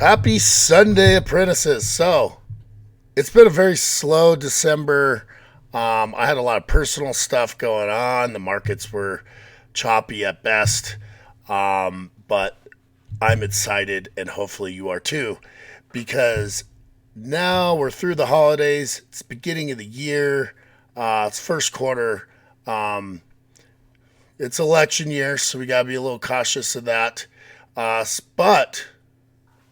Happy Sunday, apprentices. So, it's been a very slow December. I had a lot of personal stuff going on. The markets were choppy at best. But I'm excited, and hopefully you are too, because now we're through the holidays. It's beginning of the year. It's first quarter. Um, it's election year, so we got to be a little cautious of that. But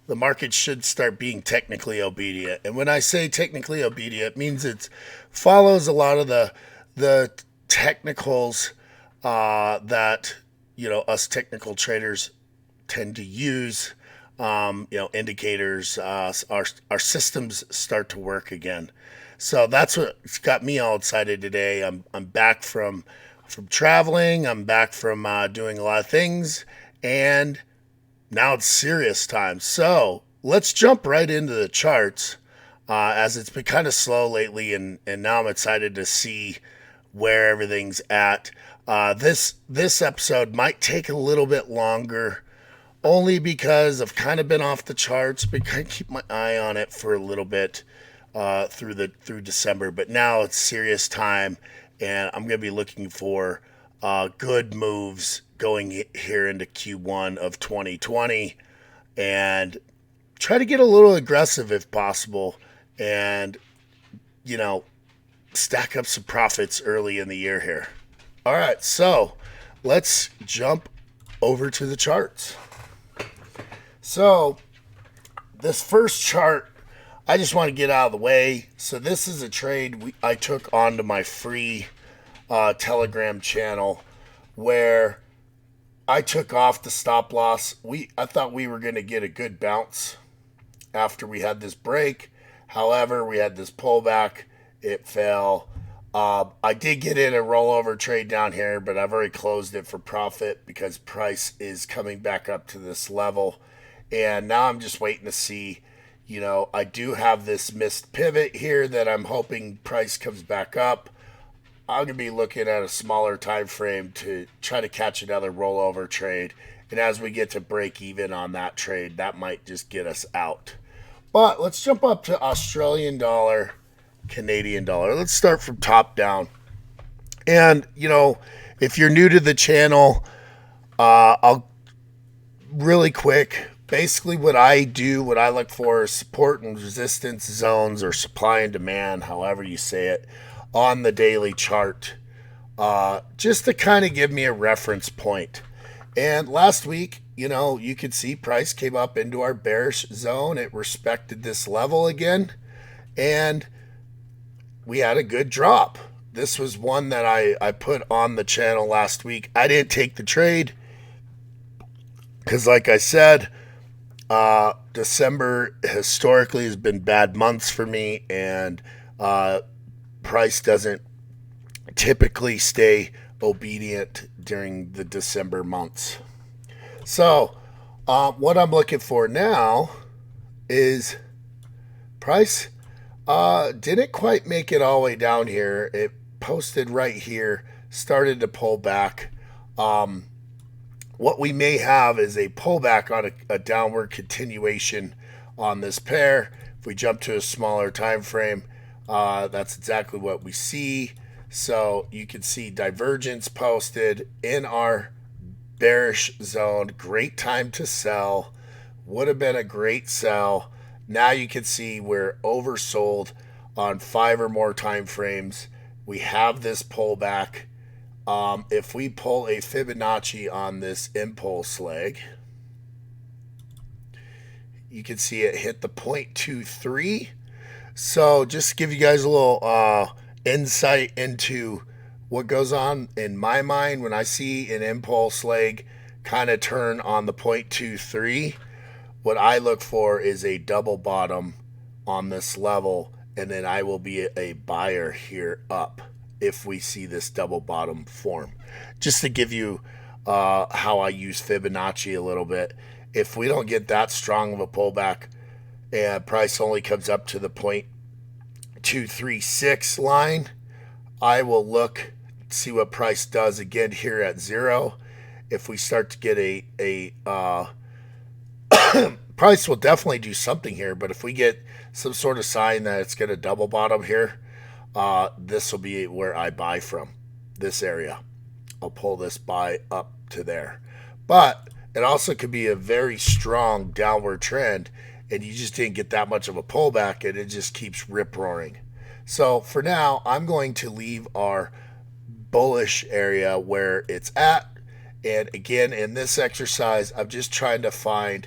the market should start being technically obedient. And when I say technically obedient, it means it follows a lot of the technicals that us technical traders tend to use. Indicators. Our systems start to work again. So that's what's got me all excited today. I'm back from traveling. I'm back from doing a lot of things, and now it's serious time. So let's jump right into the charts, as it's been kind of slow lately, and now I'm excited to see where everything's at. This episode might take a little bit longer, only because I've kind of been off the charts, but kind of keep my eye on it for a little bit through December. But now it's serious time, and I'm going to be looking for good moves going here into Q1 of 2020, and try to get a little aggressive if possible, and stack up some profits early in the year here. All right, so let's jump over to the charts. So this first chart, I just want to get out of the way. So this is a trade I took onto my free Telegram channel, where I took off the stop loss. I thought we were going to get a good bounce after we had this break. However, we had this pullback. It fell. I did get in a rollover trade down here, but I've already closed it for profit because price is coming back up to this level. And now I'm just waiting to see. I do have this missed pivot here that I'm hoping price comes back up. I'm going to be looking at a smaller time frame to try to catch another rollover trade. And as we get to break even on that trade, that might just get us out. But let's jump up to Australian dollar, Canadian dollar. Let's start from top down. And, if you're new to the channel, I'll really quick. Basically, what I look for is support and resistance zones, or supply and demand, however you say it, on the daily chart, just to kind of give me a reference point. And last week, you could see price came up into our bearish zone. It respected this level again, and we had a good drop. This was one that I put on the channel last week. I didn't take the trade because, like I said, December historically has been bad months for me, and price doesn't typically stay obedient during the December months. So what I'm looking for now is price didn't quite make it all the way down here. It posted right here, started to pull back. What we may have is a pullback on a downward continuation on this pair. If we jump to a smaller time frame, that's exactly what we see. So you can see divergence posted in our bearish zone. Great time to sell. Would have been a great sell. Now you can see we're oversold on 5 or more time frames. We have this pullback. If we pull a Fibonacci on this impulse leg, you can see it hit the 0.23. So just to give you guys a little insight into what goes on in my mind when I see an impulse leg kind of turn on the 0.23, what I look for is a double bottom on this level, and then I will be a buyer here up if we see this double bottom form. Just to give you how I use Fibonacci a little bit. If we don't get that strong of a pullback and price only comes up to the 0.236 line, I will look, see what price does again here at 0. If we start to get a price will definitely do something here, but if we get some sort of sign that it's going to double bottom here, this will be where I buy from, this area. I'll pull this buy up to there. But it also could be a very strong downward trend, and you just didn't get that much of a pullback, and it just keeps rip-roaring. So for now, I'm going to leave our bullish area where it's at. And again, in this exercise, I'm just trying to find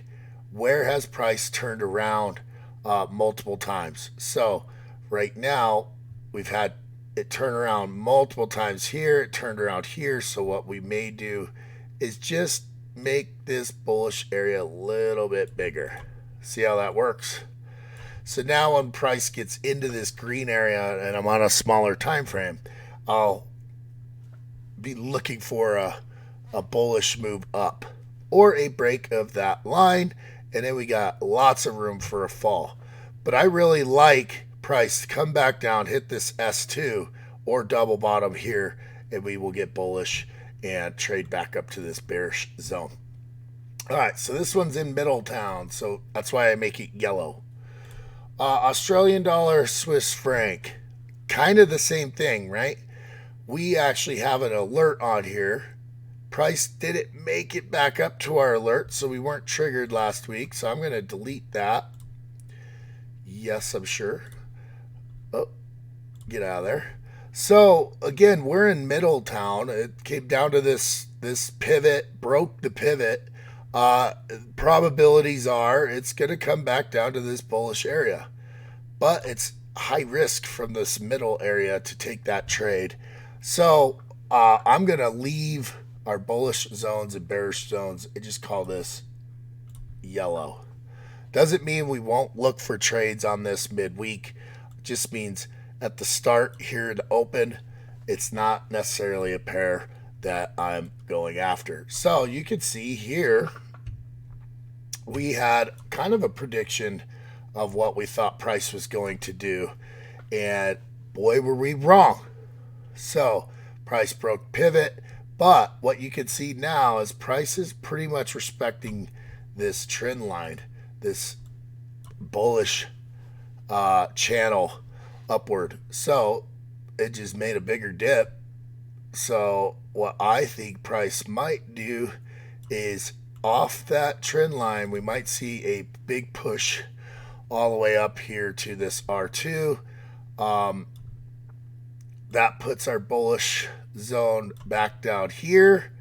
where has price turned around multiple times. So right now, we've had it turn around multiple times here. It turned around here. So what we may do is just make this bullish area a little bit bigger. See how that works? So now when price gets into this green area and I'm on a smaller time frame, I'll be looking for a bullish move up or a break of that line, and then we got lots of room for a fall. But I really like price to come back down, hit this S2 or double bottom here, and we will get bullish and trade back up to this bearish zone. All right, so this one's in Middletown, so that's why I make it yellow. Australian dollar, Swiss franc, kind of the same thing, right? We actually have an alert on here. Price didn't make it back up to our alert, so we weren't triggered last week, so I'm going to delete that. Yes, I'm sure. Oh, get out of there. So, again, we're in Middletown. It came down to this pivot, broke the pivot. Probabilities are it's going to come back down to this bullish area. But it's high risk from this middle area to take that trade. So I'm going to leave our bullish zones and bearish zones and just call this yellow. Doesn't mean we won't look for trades on this midweek. It just means at the start here in the open, it's not necessarily a pair that I'm going after. So you can see here we had kind of a prediction of what we thought price was going to do. And boy, were we wrong. So price broke pivot. But what you can see now is price is pretty much respecting this trend line, this bullish channel upward. So it just made a bigger dip. So what I think price might do is off that trend line, we might see a big push all the way up here to this R2. That puts our bullish zone back down here.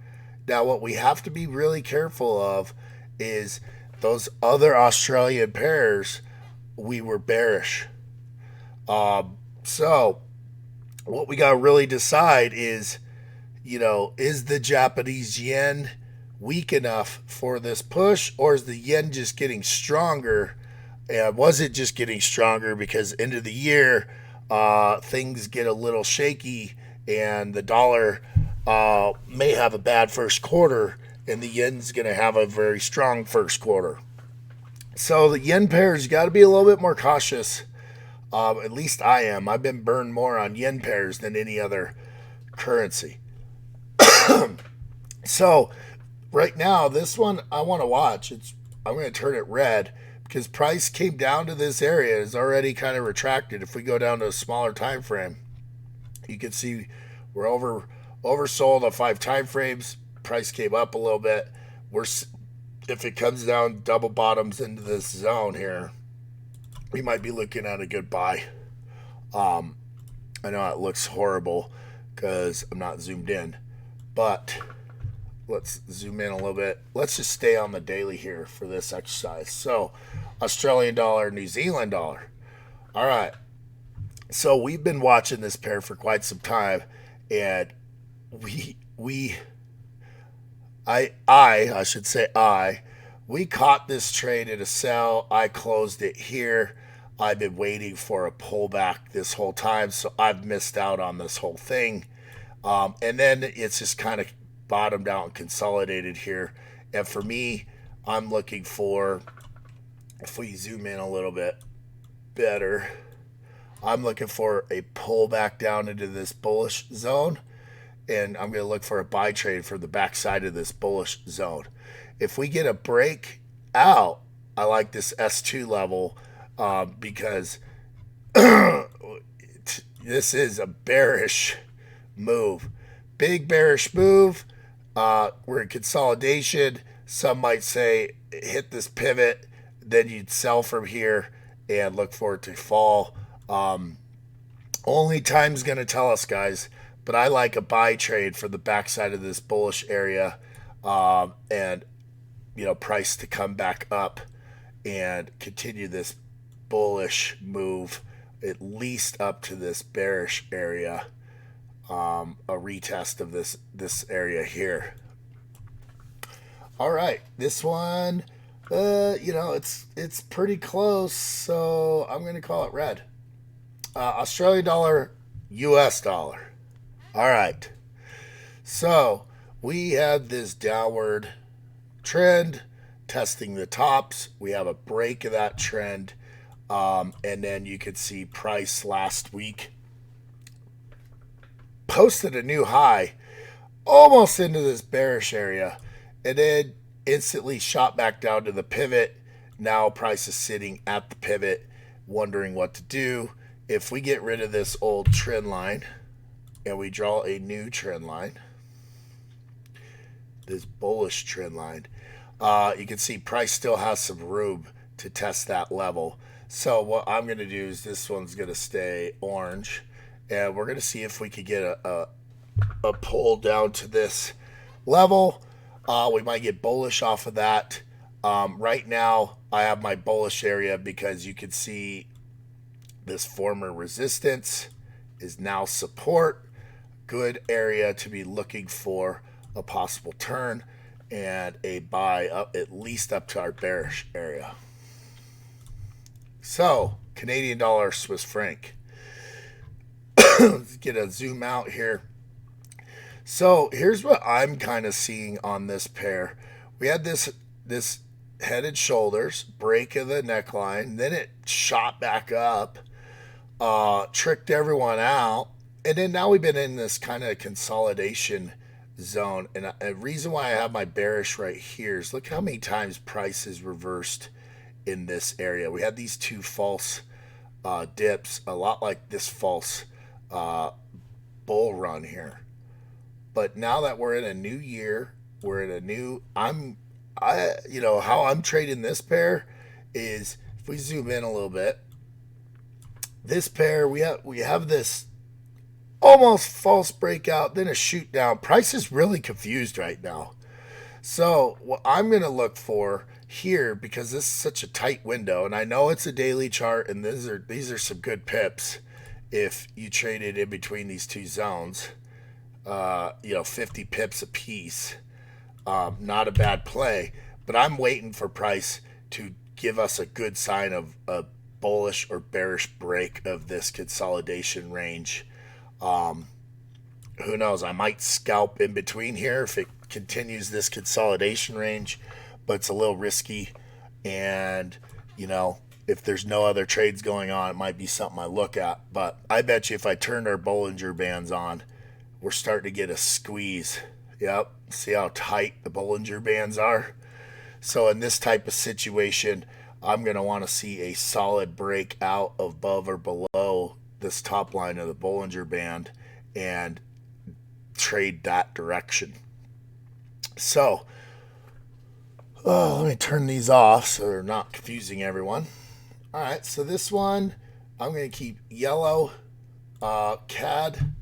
Now what we have to be really careful of is those other Australian pairs, we were bearish. So what we got to really decide is, is the Japanese yen weak enough for this push, or is the yen just getting stronger? And was it just getting stronger because end of the year things get a little shaky and the dollar may have a bad first quarter and the yen's going to have a very strong first quarter? So the yen pairs got to be a little bit more cautious. At least I am. I've been burned more on yen pairs than any other currency. So right now, this one I want to watch. I'm going to turn it red because price came down to this area. It's already kind of retracted. If we go down to a smaller time frame, you can see we're oversold on 5 time frames. Price came up a little bit. If it comes down double bottoms into this zone here, we might be looking at a good buy. I know it looks horrible because I'm not zoomed in, but let's zoom in a little bit. Let's just stay on the daily here for this exercise. So Australian dollar, New Zealand dollar. All right. So we've been watching this pair for quite some time, and we caught this trade at a sell. I closed it here. I've been waiting for a pullback this whole time, so I've missed out on this whole thing. And then it's just kind of bottomed out and consolidated here. And for me, I'm looking for, if we zoom in a little bit better, I'm looking for a pullback down into this bullish zone. And I'm going to look for a buy trade for the backside of this bullish zone. If we get a break out I like this S2 level because this is a bearish move. Big bearish move. We're in consolidation. Some might say hit this pivot, then you'd sell from here and look for it to fall. Only time's going to tell us, guys. But I like a buy trade for the backside of this bullish area, and price to come back up and continue this bullish move at least up to this bearish area. A retest of this area here. All right, this one, it's pretty close, so I'm going to call it red. Australian dollar, US dollar. All right, so we had this downward trend testing the tops. We have a break of that trend, and then you could see price last week posted a new high almost into this bearish area, and then instantly shot back down to the pivot. Now price is sitting at the pivot, wondering what to do. If we get rid of this old trend line and we draw a new trend line, this bullish trend line, you can see price still has some room to test that level. So what I'm going to do is this one's going to stay orange, and we're going to see if we could get a pull down to this level. We might get bullish off of that. Right now, I have my bullish area because you can see this former resistance is now support. Good area to be looking for a possible turn and a buy up, at least up to our bearish area. So, Canadian dollar, Swiss franc. Let's get a zoom out here. So here's what I'm kind of seeing on this pair. We had this head and shoulders, break of the neckline, then it shot back up, tricked everyone out, and then now we've been in this kind of consolidation zone. And a reason why I have my bearish right here is look how many times price is reversed in this area. We had these two false dips, a lot like this false bull run here. But now that we're in a new year, we're in a new, how I'm trading this pair is, if we zoom in a little bit, this pair, we have this almost false breakout, then a shoot down. Price is really confused right now. So what I'm going to look for here, because this is such a tight window, and I know it's a daily chart, and these are some good pips if you traded in between these two zones. 50 pips a piece. Not a bad play, but I'm waiting for price to give us a good sign of a bullish or bearish break of this consolidation range. Who knows? I might scalp in between here if it continues this consolidation range, but it's a little risky. And, if there's no other trades going on, it might be something I look at. But I bet you if I turned our Bollinger Bands on, we're starting to get a squeeze. Yep. See how tight the Bollinger Bands are? So in this type of situation, I'm going to want to see a solid break out above or below this top line of the Bollinger Band and trade that direction. So, let me turn these off so they're not confusing everyone. All right, so this one, I'm going to keep yellow, CAD,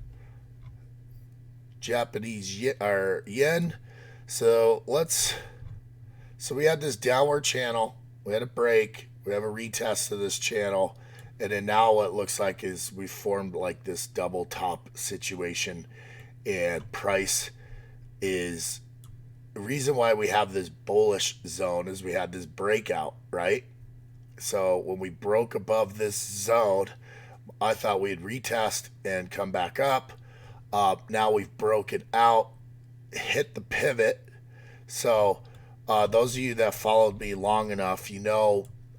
Japanese yen. So we had this downward channel. We had a break. We have a retest of this channel. And then now what it looks like is we formed like this double top situation. And price is, the reason why we have this bullish zone is we had this breakout, right? So when we broke above this zone, I thought we'd retest and come back up. Now we've broken out, hit the pivot. So those of you that followed me long enough,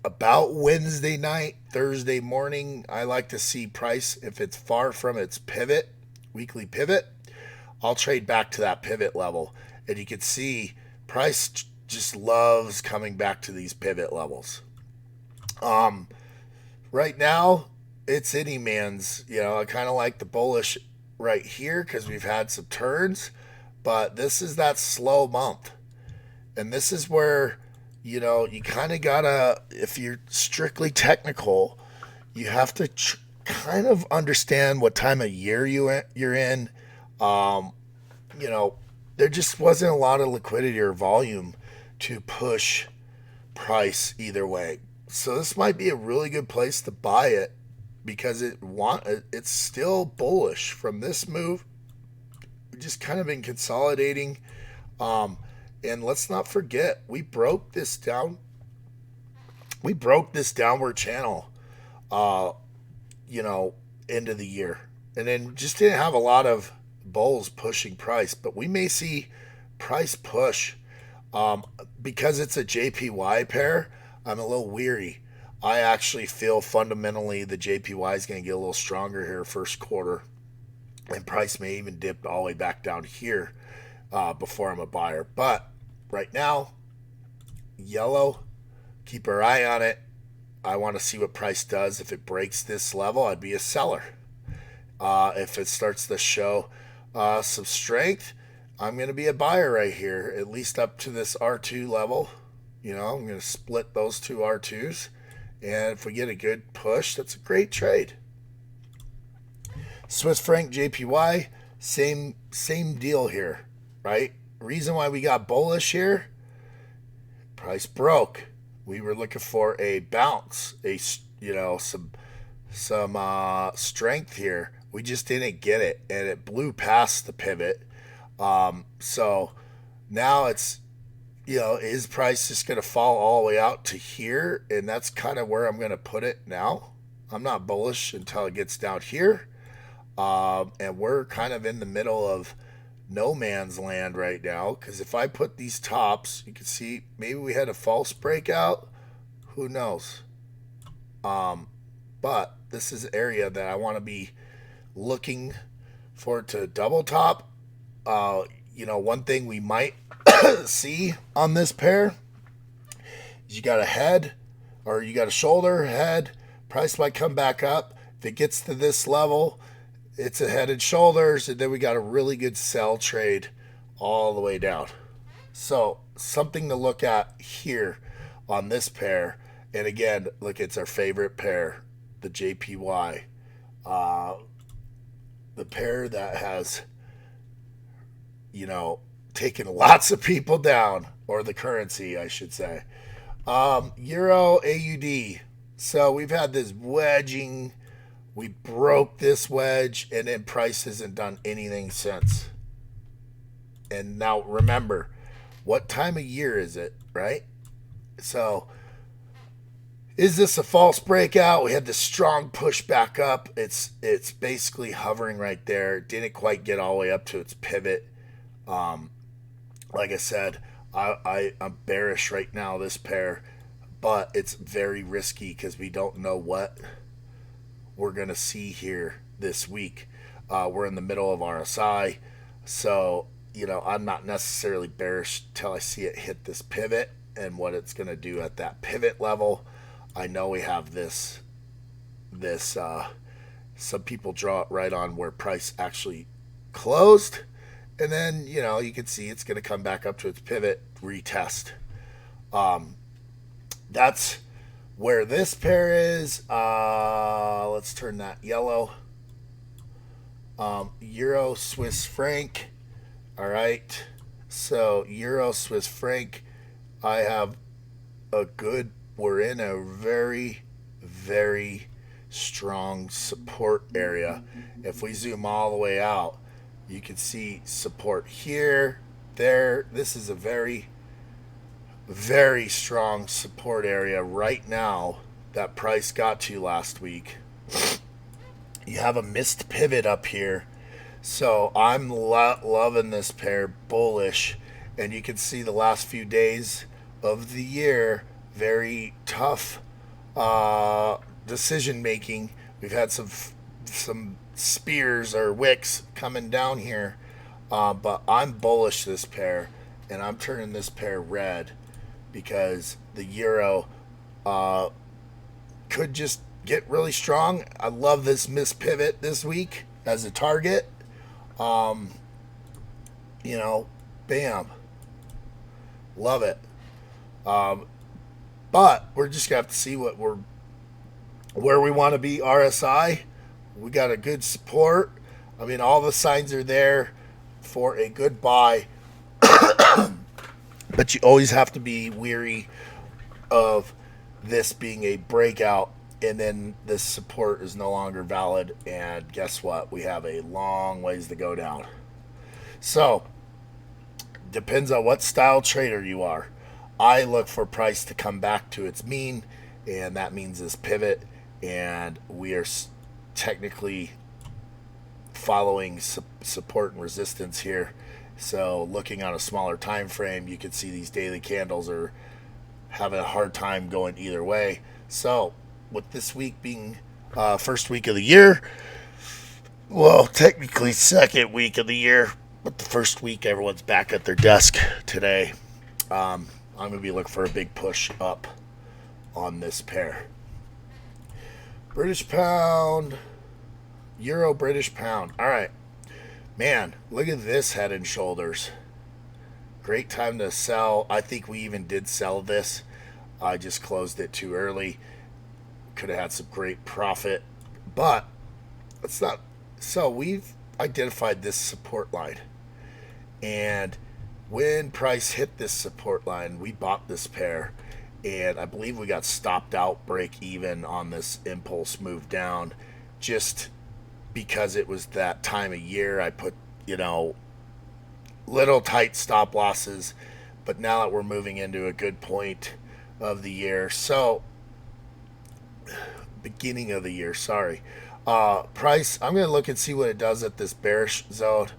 about Wednesday night, Thursday morning, I like to see price, if it's far from its pivot, weekly pivot, I'll trade back to that pivot level. And you can see price just loves coming back to these pivot levels. Right now, it's any man's. I kind of like the bullish right here because we've had some turns, but this is that slow month. And this is where, you kind of gotta, if you're strictly technical, you have to kind of understand what time of year you're in. There just wasn't a lot of liquidity or volume to push price either way. So this might be a really good place to buy it because it's still bullish from this move. We've just kind of been consolidating. And let's not forget, we broke this downward channel, end of the year. And then just didn't have a lot of bulls pushing price, but we may see price push. Because it's a JPY pair, I'm a little weary. I actually feel fundamentally the JPY is going to get a little stronger here first quarter. And price may even dip all the way back down here before I'm a buyer. But right now, yellow, keep our eye on it. I want to see what price does. If it breaks this level, I'd be a seller. If it starts to show some strength, I'm going to be a buyer right here, at least up to this R2 level. I'm going to split those two R2s. And if we get a good push, that's a great trade. Swiss franc JPY, same deal here, right? Reason why we got bullish here, price broke. We were looking for a bounce, some strength here. We just didn't get it, and it blew past the pivot. So now it's, is price just going to fall all the way out to here? And that's kind of where I'm going to put it now. I'm not bullish until it gets down here. And we're kind of in the middle of no man's land right now. Because if I put these tops, you can see maybe we had a false breakout. Who knows? But this is an area that I want to be looking for it to double top. One thing we might see on this pair is you got a head or you got a shoulder, head. Price might come back up. If it gets to this level, it's a head and shoulders, and then we got a really good sell trade all the way down. So something to look at here on this pair. And again, look, it's our favorite pair, the JPY. The pair that has, taken lots of people down, or the currency, I should say. Euro AUD. So we've had this wedging. We broke this wedge, and then price hasn't done anything since. And now remember, what time of year is it, right? So is this a false breakout? We had this strong push back up. It's basically hovering right there. Didn't quite get all the way up to its pivot. Like I said, I'm bearish right now, this pair, but it's very risky because we don't know what we're going to see here this week. We're in the middle of RSI, so, I'm not necessarily bearish till I see it hit this pivot and what it's going to do at that pivot level. I know we have this some people draw it right on where price actually closed. And then, you can see it's going to come back up to its pivot, retest. That's where this pair is. Let's turn that yellow. Euro, Swiss franc. All right. So, Euro, Swiss franc. We're in a very, very strong support area. If we zoom all the way out, you can see support here, there. This is a very, very strong support area right now that price got to last week. You have a missed pivot up here. So I'm loving this pair, bullish. And you can see the last few days of the year, very tough decision making. We've had some spears or wicks coming down here, but I'm bullish this pair, and I'm turning this pair red. because the euro could just get really strong. I love this miss pivot this week as a target. You know, bam. Love it. But we're just gonna have to see where we want to be. RSI, we got a good support. I mean, all the signs are there for a good buy, but you always have to be weary of this being a breakout, and then this support is no longer valid. And guess what? We have a long ways to go down. So, depends on what style trader you are. I look for price to come back to its mean, and that means this pivot, and we are technically following support and resistance here. So looking on a smaller time frame, you can see these daily candles are having a hard time going either way. So with this week being first week of the year, well, technically second week of the year, but the first week everyone's back at their desk today. I'm going to be looking for a big push up on this pair. British pound, euro, British pound. All right, man, look at this head and shoulders. Great time to sell. I think we even did sell this. I just closed it too early. Could have had some great profit, but it's not. So we've identified this support line, and when price hit this support line, we bought this pair, and I believe we got stopped out, break even on this impulse move down, just because it was that time of year. I put, little tight stop losses, but now that we're moving into a good point of the year, so beginning of the year, sorry. Price, I'm going to look and see what it does at this bearish zone.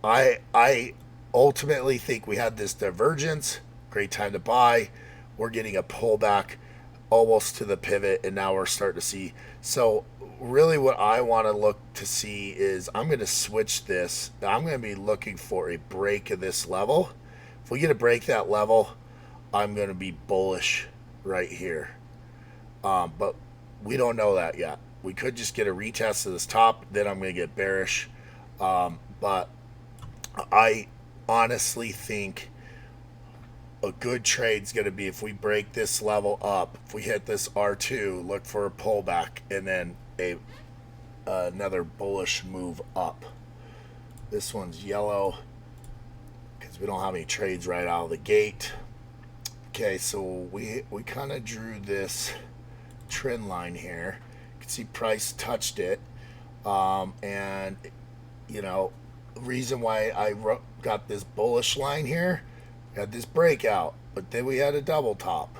I ultimately think we had this divergence. Great time to buy. We're getting a pullback almost to the pivot, and now we're starting to see. So really what I want to look to see is I'm going to switch this. I'm going to be looking for a break of this level. If we get a break that level, I'm going to be bullish right here. But we don't know that yet. We could just get a retest of this top, then I'm going to get bearish. But I honestly think a good trade is going to be if we break this level up, if we hit this R2, look for a pullback, and then another bullish move up. This one's yellow because we don't have any trades right out of the gate. Okay, so we kind of drew this trend line here. You can see price touched it, and reason why I got this bullish line here, got this breakout, but then we had a double top.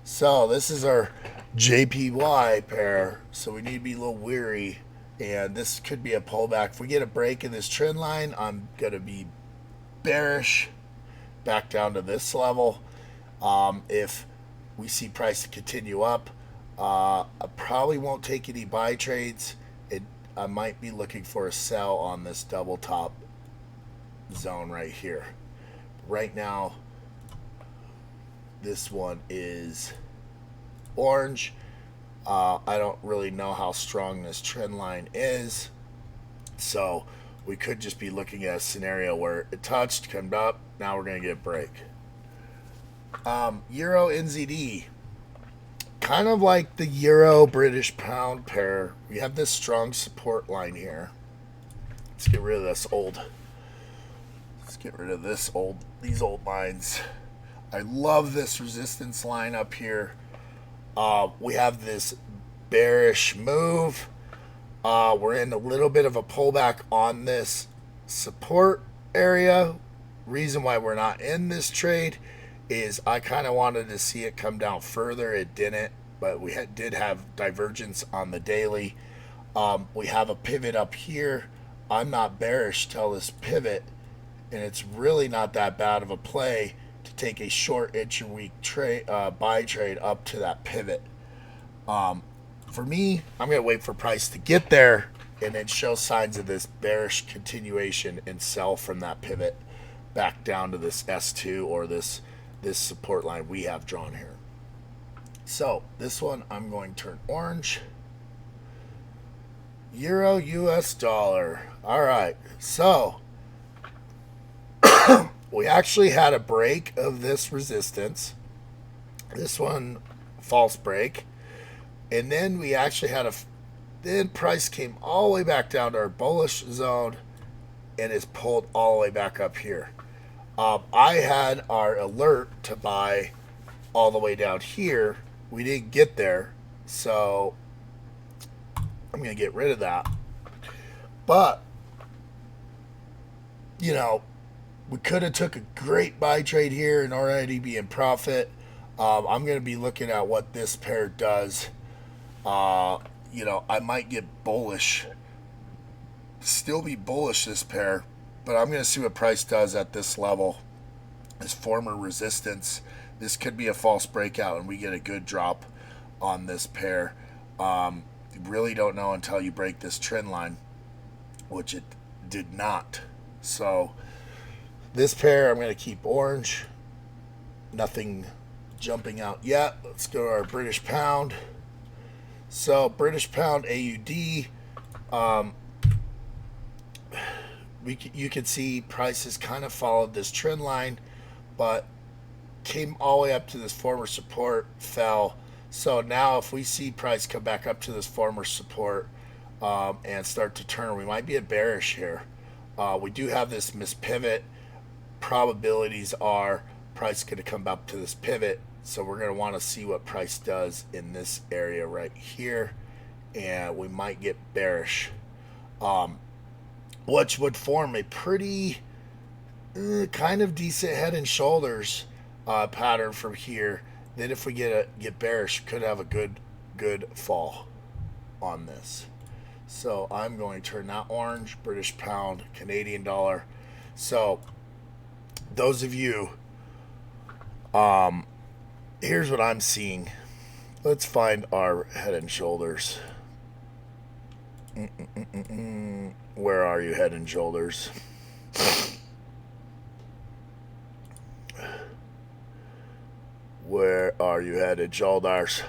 So this is our JPY pair, so we need to be a little weary, and this could be a pullback. If we get a break in this trend line, I'm going to be bearish back down to this level. If we see price continue up, I probably won't take any buy trades. I might be looking for a sell on this double top zone right here. Right now, this one is orange. I don't really know how strong this trend line is, so we could just be looking at a scenario where it touched, come up, now we're going to get a break. Euro NZD, kind of like the euro British pound pair, we have this strong support line here. Let's get rid of this old. Let's get rid of these old lines. I love this resistance line up here. We have this bearish move. We're in a little bit of a pullback on this support area. Reason why we're not in this trade is I kind of wanted to see it come down further. It didn't, but we did have divergence on the daily. We have a pivot up here. I'm not bearish till this pivot, and it's really not that bad of a play to take a short intra-week trade, buy trade up to that pivot. For me, I'm going to wait for price to get there and then show signs of this bearish continuation and sell from that pivot. back down to this S2 or this support line we have drawn here. So this one I'm going to turn orange. Euro US dollar. All right, so we actually had a break of this resistance. This one, false break. And then we actually had then price came all the way back down to our bullish zone and is pulled all the way back up here. I had our alert to buy all the way down here. We didn't get there, so I'm going to get rid of that. But, you know, we could have took a great buy trade here and already be in profit. I'm going to be looking at what this pair does. You know, I might get bullish, still be bullish this pair, but I'm going to see what price does at this level. This former resistance, this could be a false breakout and we get a good drop on this pair. You really don't know until you break this trend line, which it did not. So this pair I'm going to keep orange. Nothing jumping out yet. Let's go to our British pound. So British pound AUD, you can see prices kind of followed this trend line, but came all the way up to this former support, fell. So now if we see price come back up to this former support and start to turn, we might be a bearish here. We do have this mispivot. Probabilities are price going to come up to this pivot. So we're going to want to see what price does in this area right here. And we might get bearish, which would form a pretty kind of decent head and shoulders pattern from here. Then if we get bearish, could have a good fall on this. So I'm going to turn that orange, British pound, Canadian dollar. So those of you, here's what I'm seeing. Let's find our head and shoulders. Where are you, head and shoulders? Where are you, head and shoulders?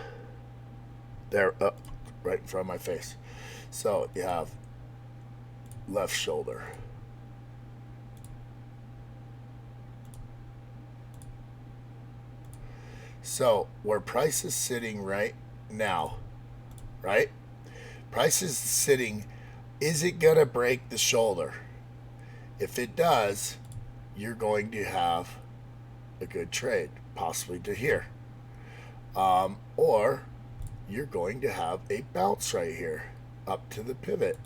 There, right in front of my face. So you have left shoulder. So where price is sitting right now, right? Price is sitting, is it going to break the shoulder? If it does, you're going to have a good trade, possibly to here. Or you're going to have a bounce right here up to the pivot.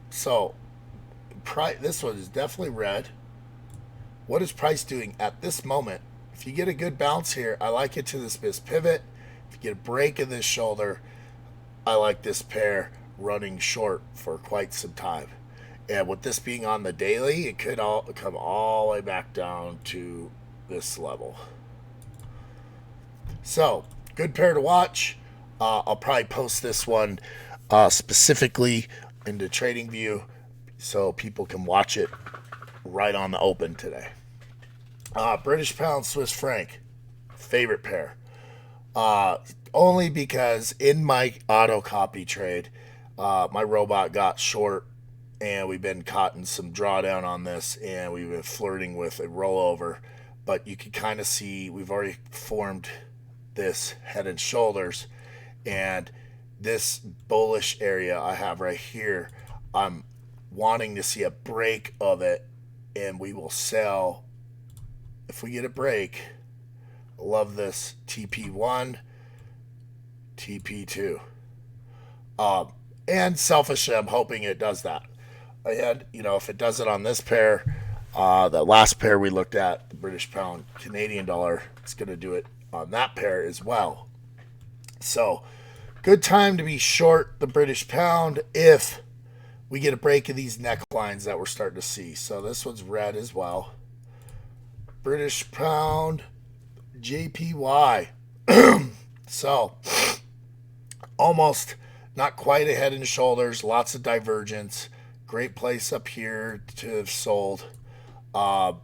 So this one is definitely red. What is price doing at this moment? If you get a good bounce here, I like it to this pivot. If you get a break in this shoulder, I like this pair running short for quite some time. And with this being on the daily, it could all come all the way back down to this level. So, good pair to watch. I'll probably post this one specifically into TradingView so people can watch it right on the open today. British pound, Swiss franc, favorite pair. Only because in my auto copy trade, my robot got short and we've been caught in some drawdown on this and we've been flirting with a rollover. But you can kind of see we've already formed this head and shoulders, and this bullish area I have right here, I'm wanting to see a break of it, and we will sell if we get a break. I love this TP1, TP2. And selfishly, I'm hoping it does that. And, you know, if it does it on this pair, the last pair we looked at, the British pound, Canadian dollar, it's going to do it on that pair as well. So, good time to be short the British pound if we get a break of these necklines that we're starting to see. So, this one's red as well. British pound, JPY. So, almost not quite a head and shoulders, lots of divergence. Great place up here to have sold. Came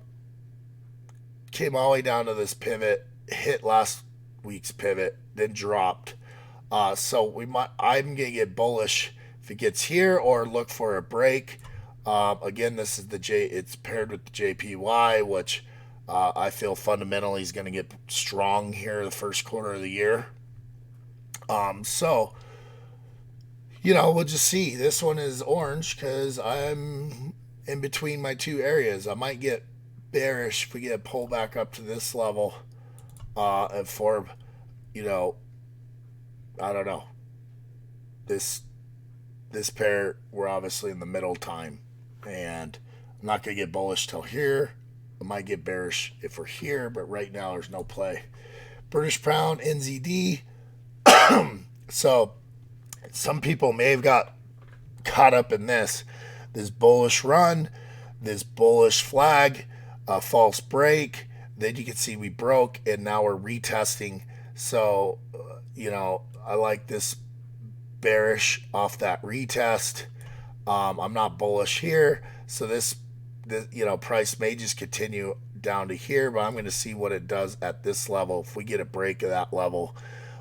all the way down to this pivot, hit last week's pivot, then dropped. So I'm gonna get bullish if it gets here, or look for a break. Again, this is it's paired with the JPY, which I feel fundamentally is going to get strong here the first quarter of the year. So we'll just see. This one is orange because I'm in between my two areas. I might get bearish if we get a pullback up to this level, and for I don't know. This pair, we're obviously in the middle time, and I'm not going to get bullish till here. I might get bearish if we're here, but right now there's no play. British pound, NZD. So some people may have got caught up in this bullish run, this bullish flag, false break. Then you can see we broke, and now we're retesting. So, I like this bearish off that retest. I'm not bullish here, so this price may just continue down to here, but I'm going to see what it does at this level. If we get a break of that level,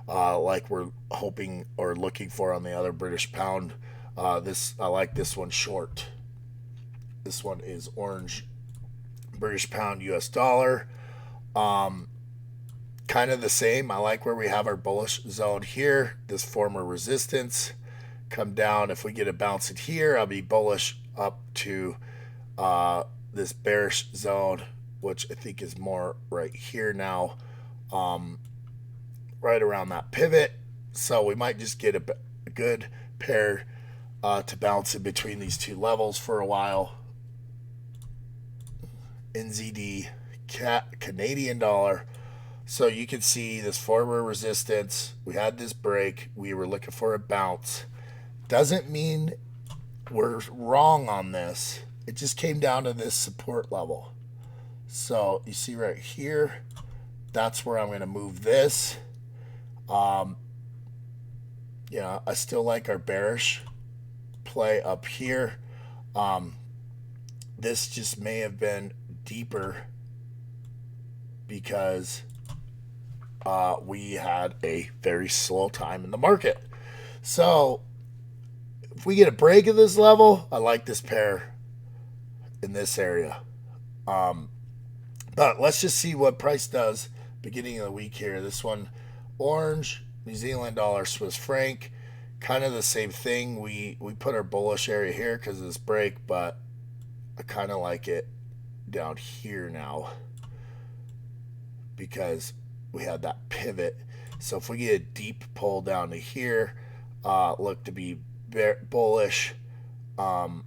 like we're hoping or looking for on the other British pound, I like this one short. This one is orange British pound US dollar. Kind of the same. I like where we have our bullish zone here, this former resistance. Come down. If we get a bounce in here, I'll be bullish up to this bearish zone, which I think is more right here now, right around that pivot. So we might just get a good pair to bounce in between these two levels for a while. NZD, Canadian dollar. So you can see this forward resistance. We had this break. We were looking for a bounce. Doesn't mean we're wrong on this. It just came down to this support level. So you see right here, that's where I'm going to move this. I still like our bearish play up here. This just may have been deeper because we had a very slow time in the market. So if we get a break at this level, I like this pair in this area. But let's just see what price does beginning of the week here. This one, orange, New Zealand dollar, Swiss franc, kind of the same thing. We put our bullish area here because of this break, but I kind of like it down here now because we had that pivot. So if we get a deep pull down to here, look to be bullish, but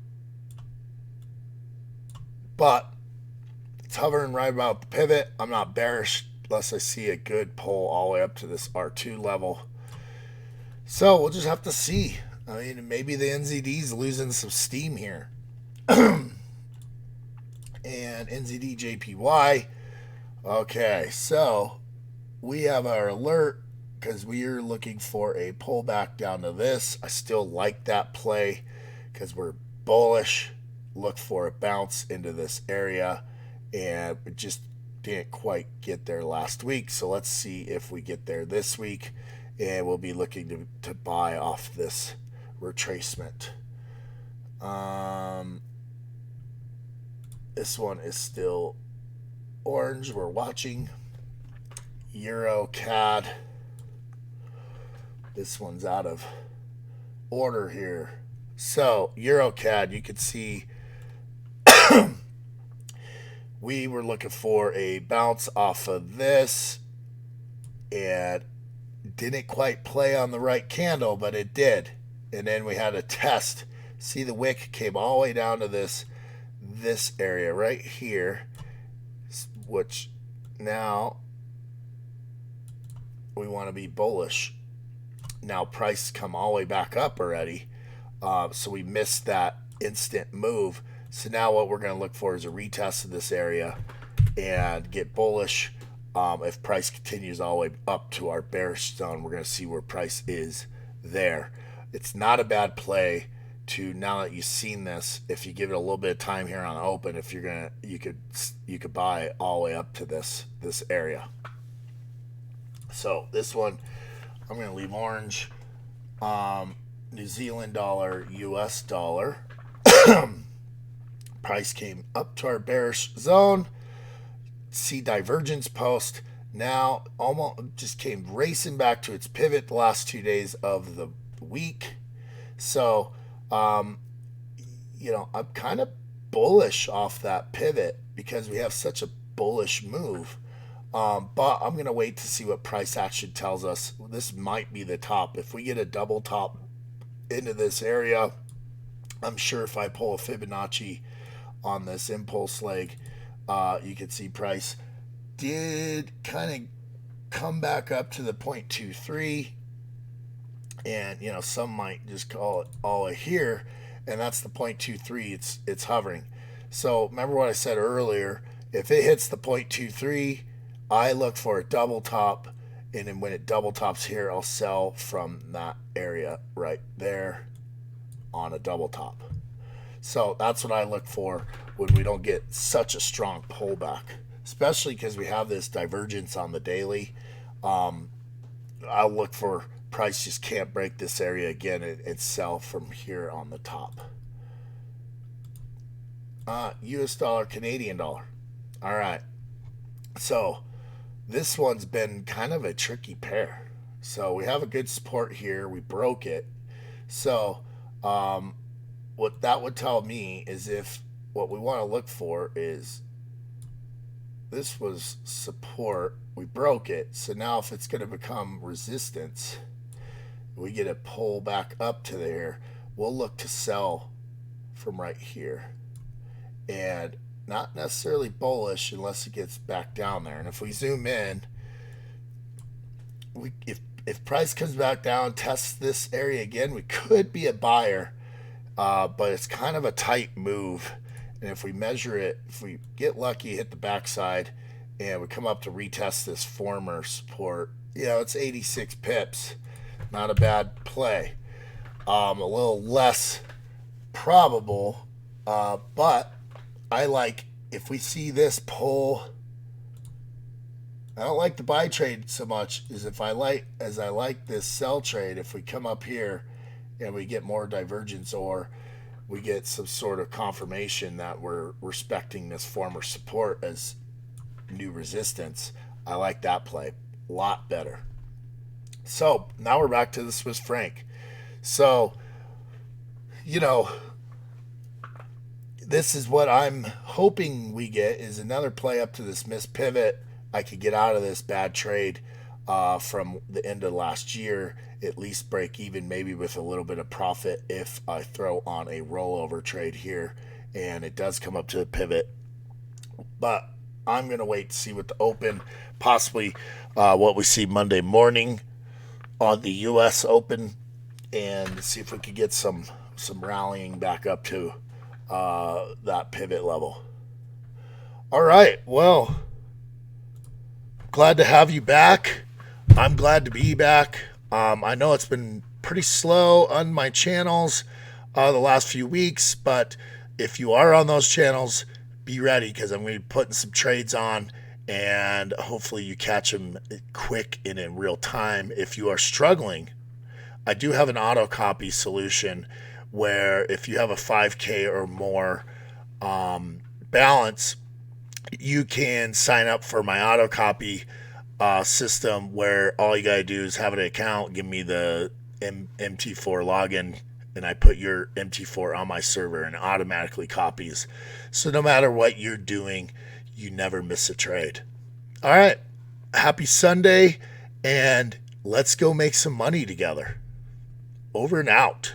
it's hovering right about the pivot. I'm not bearish unless I see a good pull all the way up to this R2 level. So we'll just have to see. I mean, maybe the NZD's losing some steam here. And NZD JPY. Okay, so we have our alert because we are looking for a pullback down to this. I still like that play because we're bullish. Look for a bounce into this area, and it just didn't quite get there last week. So let's see if we get there this week, and we'll be looking to buy off this retracement. This one is still orange. We're watching Euro CAD. This one's out of order here. So Euro CAD, you can see we were looking for a bounce off of this and didn't quite play on the right candle, but it did. And then we had a test. See, the wick came all the way down to this area right here, which now we want to be bullish. Now price come all the way back up already, so we missed that instant move. So now what we're going to look for is a retest of this area and get bullish. If price continues all the way up to our bearish zone, we're going to see where price is there. It's not a bad play to, now that you've seen this, if you give it a little bit of time here on open, if you're gonna, you could buy all the way up to this area. So this one I'm gonna leave orange. New Zealand dollar, US dollar. Price came up to our bearish zone. See divergence post. Now almost just came racing back to its pivot the last 2 days of the week. So, you know, I'm kind of bullish off that pivot because we have such a bullish move. But I'm going to wait to see what price action tells us. This might be the top. If we get a double top into this area, I'm sure if I pull a Fibonacci on this impulse leg, you can see price did kind of come back up to the 0.23, and you know, some might just call it all here, and that's the 0.23. It's hovering. So remember what I said earlier, if it hits the 0.23, I look for a double top, and then when it double tops here, I'll sell from that area right there on a double top. So that's what I look for when we don't get such a strong pullback, especially because we have this divergence on the daily. I'll look for price just can't break this area again and sell from here on the top. US dollar, Canadian dollar. All right. So this one's been kind of a tricky pair. So we have a good support here. We broke it. So what that would tell me is if what we want to look for is this was support, we broke it. So now if it's going to become resistance, we get a pull back up to there, we'll look to sell from right here. And not necessarily bullish unless it gets back down there. And if we zoom in, if price comes back down, tests this area again, we could be a buyer. But it's kind of a tight move, and if we measure it, if we get lucky, hit the backside, and we come up to retest this former support, you know, it's 86 pips, not a bad play. A little less probable, but I like, if we see this pull, I don't like the buy trade so much as I like this sell trade. If we come up here and we get more divergence, or we get some sort of confirmation that we're respecting this former support as new resistance, I like that play a lot better. So now we're back to the Swiss franc. So, you know, this is what I'm hoping we get, is another play up to this missed pivot. I could get out of this bad trade from the end of last year, at least break even, maybe with a little bit of profit if I throw on a rollover trade here and it does come up to the pivot. But I'm going to wait to see what the open, possibly what we see Monday morning on the US Open, and see if we could get some rallying back up to that pivot level. All right, well, glad to have you back. I'm glad to be back. I know it's been pretty slow on my channels the last few weeks, but if you are on those channels, be ready, because I'm going to be putting some trades on, and hopefully you catch them quick and in real time. If you are struggling, I do have an auto copy solution where if you have a 5K or more balance, you can sign up for my auto copy system, where all you gotta do is have an account, give me the MT4 login, and I put your MT4 on my server, and it automatically copies. So no matter what you're doing, you never miss a trade. All right, happy Sunday, and let's go make some money together. Over and out.